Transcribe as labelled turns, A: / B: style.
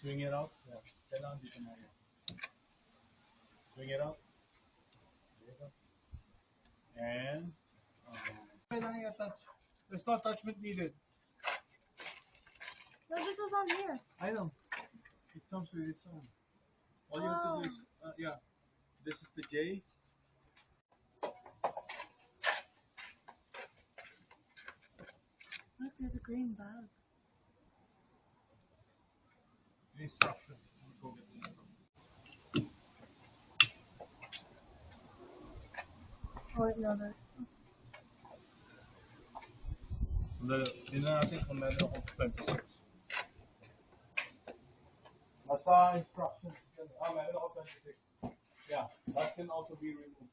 A: Swing it out. Yeah. Kailangan dito na yan. Swing it out. There you go. And kailangan i-attach. There's no attachment needed.
B: No, this was on here.
A: I know. It comes with its own. All you have to do is, yeah. This is the J.
B: Look, there's a green bag.
A: The instruction. Go get the instruction.
B: Oh, wait, no, there's...
A: Yun na natin kung meron akong 26. Nasa instructions. Meron ako 26. Yeah, that can also be removed.